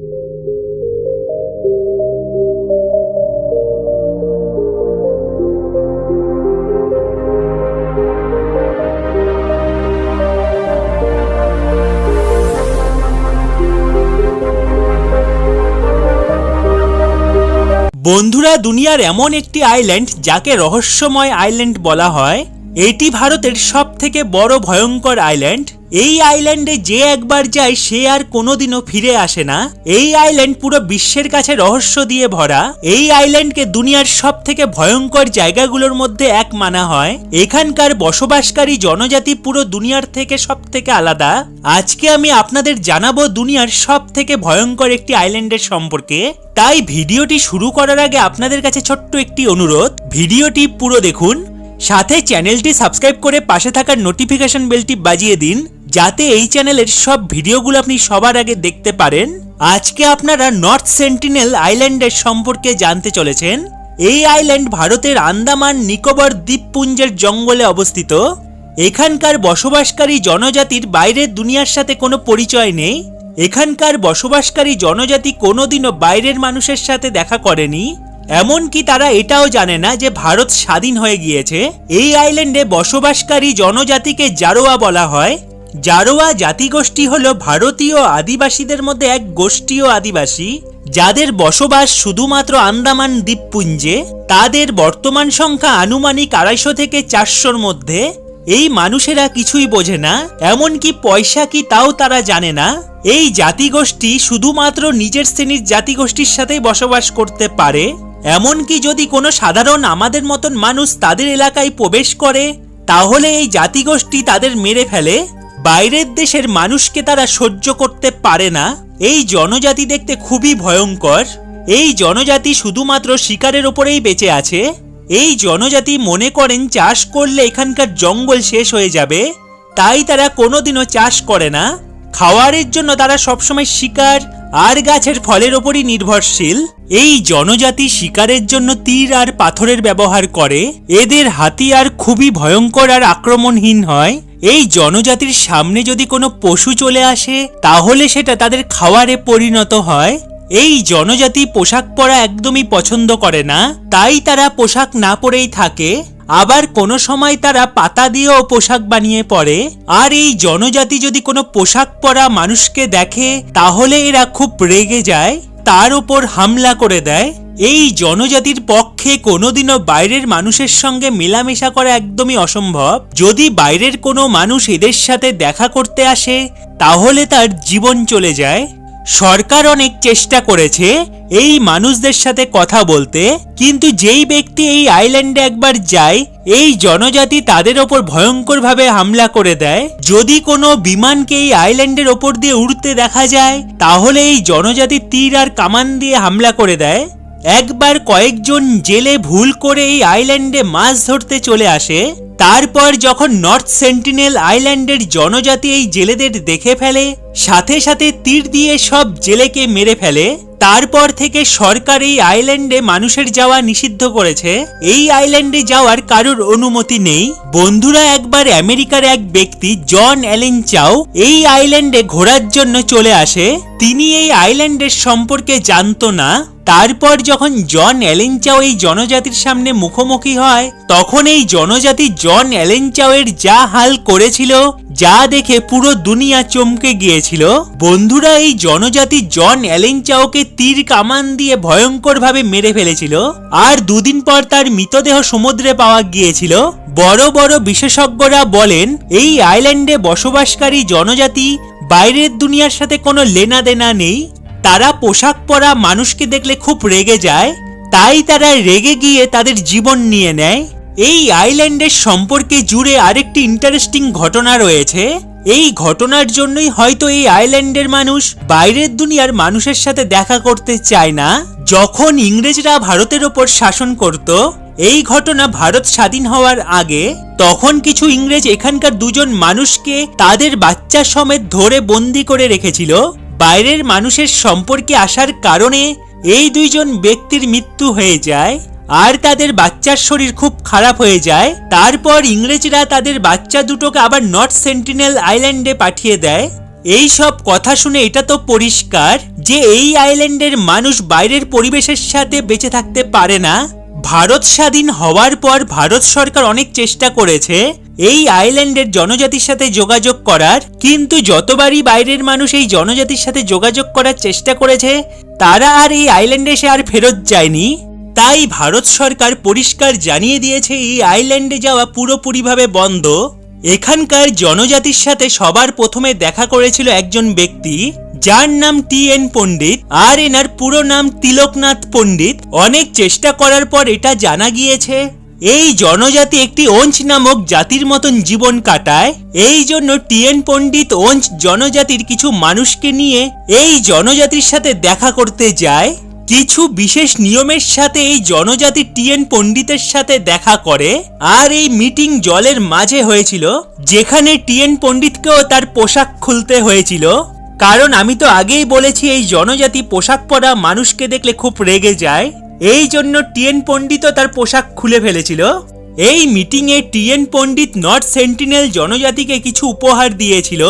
বন্ধুরা, দুনিয়ার এমন একটি আইল্যান্ড যাকে রহস্যময় আইল্যান্ড বলা হয়। এটি ভারতের সবথেকে বড় ভয়ঙ্কর আইল্যান্ড। এই আইল্যান্ডে যে একবার যায় সে আর কোনোদিনও ফিরে আসে না। এই আইল্যান্ড পুরো বিশ্বের কাছে রহস্য দিয়ে ভরা। এই আইল্যান্ডকে দুনিয়ার সবথেকে ভয়ঙ্কর জায়গাগুলোর মধ্যে এক মানা হয়। এখানকার বসবাসকারী জনজাতি পুরো দুনিয়ার থেকে সবথেকে আলাদা। আজকে আমি আপনাদের জানাবো দুনিয়ার সবথেকে ভয়ঙ্কর একটি আইল্যান্ডের সম্পর্কে। তাই ভিডিওটি শুরু করার আগে আপনাদের কাছে ছোট্ট একটি অনুরোধ, ভিডিওটি পুরো দেখুন, সাথে চ্যানেলটি সাবস্ক্রাইব করে পাশে থাকা নোটিফিকেশন বেলটি বাজিয়ে দিন, যাতে এই চ্যানেলের সব ভিডিওগুলো আপনি সবার আগে দেখতে পারেন। আজকে আপনারা নর্থ সেন্টিনেল আইল্যান্ডের সম্পর্কে জানতে চলেছেন। এই আইল্যান্ড ভারতের আন্দামান নিকোবর দ্বীপপুঞ্জের জঙ্গলে অবস্থিত। এখানকার বসবাসকারী জনজাতির বাইরের দুনিয়ার সাথে কোনো পরিচয় নেই। এখানকার বসবাসকারী জনজাতি কোনোদিনও বাইরের মানুষের সাথে দেখা করেনি। এমনকি তারা এটাও জানে না যে ভারত স্বাধীন হয়ে গিয়েছে। এই আইল্যান্ডে বসবাসকারী জনজাতিকে জারোয়া বলা হয়। জারোয়া জাতিগোষ্ঠী হলো ভারতীয় আদিবাসীদের মধ্যে এক গোষ্ঠীয় আদিবাসী, যাদের বসবাস শুধুমাত্র আন্দামান দ্বীপপুঞ্জে। তাদের বর্তমান সংখ্যা আনুমানিক 250 থেকে 400-র মধ্যে। এই মানুষেরা কিছুই বোঝে না, এমনকি পয়সা কি তাও তারা জানে না। এই জাতিগোষ্ঠী শুধুমাত্র নিজের শ্রেণীর জাতিগোষ্ঠীর সাথেই বসবাস করতে পারে। এমনকি যদি কোনো সাধারণ আমাদের মতন মানুষ তাদের এলাকায় প্রবেশ করে, তাহলে এই জাতিগোষ্ঠী তাদের মেরে ফেলে। বাইরের দেশের মানুষকে তারা সহ্য করতে পারে না। এই জনজাতি দেখতে খুবই ভয়ঙ্কর। এই জনজাতি শুধুমাত্র শিকারের ওপরেই বেঁচে আছে। এই জনজাতি মনে করেন চাষ করলে এখানকার জঙ্গল শেষ হয়ে যাবে, তাই তারা কোনোদিনও চাষ করে না। খাওয়ারের জন্য তারা সবসময় শিকার আর গাছের ফলের ওপরই নির্ভরশীল। এই জনজাতি শিকারের জন্য তীর আর পাথরের ব্যবহার করে। এদের হাতিয়ার খুবই ভয়ঙ্কর আর আক্রমণহীন হয়। এই জনজাতির সামনে যদি কোনো পশু চলে আসে, তাহলে সেটা তাদের খাওয়ারে পরিণত হয়। এই জনজাতি পোশাক পরা একদমই পছন্দ করে না, তাই তারা পোশাক না পরেই থাকে। আবার কোনো সময় তারা পাতা দিয়েও পোশাক বানিয়ে পরে। আর এই জনজাতি যদি কোনো পোশাক পরা মানুষকে দেখে, তাহলে এরা খুব রেগে যায়, তার উপর হামলা করে দেয়। এই জনজাতির পক্ষে কোনোদিনও বাইরের মানুষের সঙ্গে মেলামেশা করা একদমই অসম্ভব। যদি বাইরের কোনো মানুষ এদের সাথে দেখা করতে আসে, তাহলে তার জীবন চলে যায়। সরকার অনেক চেষ্টা করেছে এই মানুষদের সাথে কথা বলতে, কিন্তু যেই ব্যক্তি এই আইল্যান্ডে একবার যায়, এই জনজাতি তাদের ওপর ভয়ঙ্করভাবে হামলা করে দেয়। যদি কোনো বিমানকে এই আইল্যান্ডের ওপর দিয়ে উড়তে দেখা যায়, তাহলে এই জনজাতি তীর আর কামান দিয়ে হামলা করে দেয়। একবার কয়েকজন জেলে ভুল করে এই আইল্যান্ডে মাছ ধরতে চলে আসে। তারপর যখন নর্থ সেন্টিনেল আইল্যান্ডের জনজাতি এই জেলেদের দেখে ফেলে, সাথে সাথে তীর দিয়ে সব জেলেকে মেরে ফেলে। তারপর থেকে সরকার এই আইল্যান্ডে মানুষের যাওয়া নিষিদ্ধ করেছে। এই আইল্যান্ডে যাওয়ার কারোর অনুমতি নেই। বন্ধুরা, একবার আমেরিকার এক ব্যক্তি জন অ্যালেন চাও এই আইল্যান্ডে ঘোরার জন্য চলে আসে। তিনি এই আইল্যান্ডের সম্পর্কে জানতো না। তারপর যখন জন অ্যালেন চাও এই জনজাতির সামনে মুখোমুখি হয়, তখন এই জনজাতি জন অ্যালেন চাও এর যা হাল করেছিল, যা দেখে পুরো দুনিয়া চমকে গিয়েছিল। বন্ধুরা, এই জনজাতি জন অ্যালেন চাওকে তীর কামান দিয়ে ভয়ঙ্করভাবে মেরে ফেলেছিল। আর দুদিন পর তার মৃতদেহ সমুদ্রে পাওয়া গিয়েছিল। বড় বড় বিশেষজ্ঞরা বলেন এই আইল্যান্ডে বসবাসকারী জনজাতি বাইরের দুনিয়ার সাথে কোনো লেনাদেনা নেই। তারা পোশাক পরা মানুষকে দেখলে খুব রেগে যায়, তাই তারা রেগে গিয়ে তাদের জীবন নিয়ে নেয়। এই আইল্যান্ডের সম্পর্কে জুড়ে আরেকটি ইন্টারেস্টিং ঘটনা রয়েছে। এই ঘটনার জন্যই হয়তো এই আইল্যান্ডের মানুষ বাইরের দুনিয়ার মানুষের সাথে দেখা করতে চায় না। যখন ইংরেজরা ভারতের ওপর শাসন করত, এই ঘটনা ভারত স্বাধীন হওয়ার আগে, তখন কিছু ইংরেজ এখানকার দুজন মানুষকে তাদের বাচ্চা সমেত ধরে বন্দি করে রেখেছিল। বাইরের মানুষের সম্পর্কে আসার কারণে এই দুইজন ব্যক্তির মৃত্যু হয়ে যায় আর তাদের বাচ্চার শরীর খুব খারাপ হয়ে যায়। তারপর ইংরেজরা তাদের বাচ্চা দুটোকে আবার নর্থ সেন্টিনেল আইল্যান্ডে পাঠিয়ে দেয়। এই সব কথা শুনে এটা তো পরিষ্কার যে এই আইল্যান্ডের মানুষ বাইরের পরিবেশের সাথে বেঁচে থাকতে পারে না। ভারত স্বাধীন হওয়ার পর ভারত সরকার অনেক চেষ্টা করেছে এই আইল্যান্ডের জনজাতির সাথে যোগাযোগ করার, কিন্তু যতবারই বাইরের মানুষ এই জনজাতির সাথে যোগাযোগ করার চেষ্টা করেছে তারা আর এই আইল্যান্ডে এসে আর ফেরত যায়নি। তাই ভারত সরকার পরিষ্কার জানিয়ে দিয়েছে এই আইল্যান্ডে যাওয়া পুরোপুরিভাবে বন্ধ। এখানকার জনজাতির সাথে সবার প্রথমে দেখা করেছিল একজন ব্যক্তি যার নাম টি.এন. পণ্ডিত, আর এনার পুরো নাম তিলকনাথ পণ্ডিত। অনেক চেষ্টা করার পর এটা জানা গিয়েছে এই জনজাতি একটি ওঞ্চ নামক জাতির মতন জীবন কাটায়। এই জন্য টি.এন. পণ্ডিত ওঞ্চ জনজাতির কিছু মানুষকে নিয়ে এই জনজাতির সাথে দেখা করতে যায়। কিছু বিশেষ নিয়মের সাথে এই জনজাতি টি.এন. পণ্ডিতের সাথে দেখা করে, আর এই মিটিং জলের মাঝে হয়েছিল যেখানে টি.এন. পণ্ডিতকেও তার পোশাক খুলতে হয়েছিল। কারণ আমি তো আগেই বলেছি এই জনজাতি পোশাক পরা মানুষকে দেখলে খুব রেগে যায়, এই জন্য টি.এন. পণ্ডিতও তার পোশাক খুলে ফেলেছিল। এই মিটিং এ টি.এন. পণ্ডিত নর্থ সেন্টিনেল জনজাতিকে কিছু উপহার দিয়েছিল,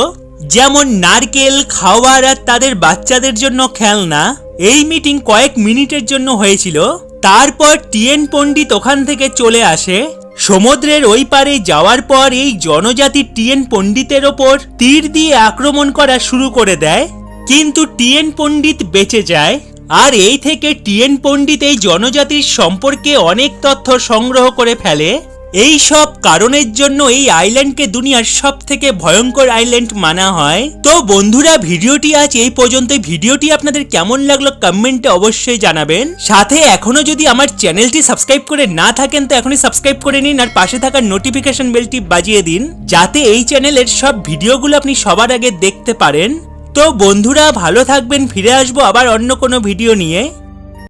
যেমন নারকেল, খাবার আর তাদের বাচ্চাদের জন্য খেলনা। এই মিটিং কয়েক মিনিটের জন্য হয়েছিল। তারপর টি.এন. পণ্ডিত ওখান থেকে চলে আসে। সমুদ্রের ওই পারে যাওয়ার পর এই জনজাতি টি.এন. পণ্ডিতের ওপর তীর দিয়ে আক্রমণ করা শুরু করে দেয়, কিন্তু টি.এন. পণ্ডিত বেঁচে যায়। আর এই থেকে টি.এন. পণ্ডিত এই জনজাতির সম্পর্কে অনেক তথ্য সংগ্রহ করে ফেলে। এই সব কারণের জন্য এই আইল্যান্ডকে দুনিয়ার সব থেকে ভয়ঙ্কর আইল্যান্ড মানা হয়। তো বন্ধুরা, ভিডিওটি আজ এই পর্যন্তই। ভিডিওটি আপনাদের কেমন লাগলো কমেন্টে অবশ্যই জানাবেন। সাথে এখনো যদি আমার চ্যানেলটি সাবস্ক্রাইব করে না থাকেন তো এখনই সাবস্ক্রাইব করে নিন, আর পাশে থাকা নোটিফিকেশন বেলটি বাজিয়ে দিন যাতে এই চ্যানেলের সব ভিডিওগুলো আপনি সবার আগে দেখতে পারেন। তো বন্ধুরা, ভালো থাকবেন। ফিরে আসবো আবার অন্য কোনো ভিডিও নিয়ে।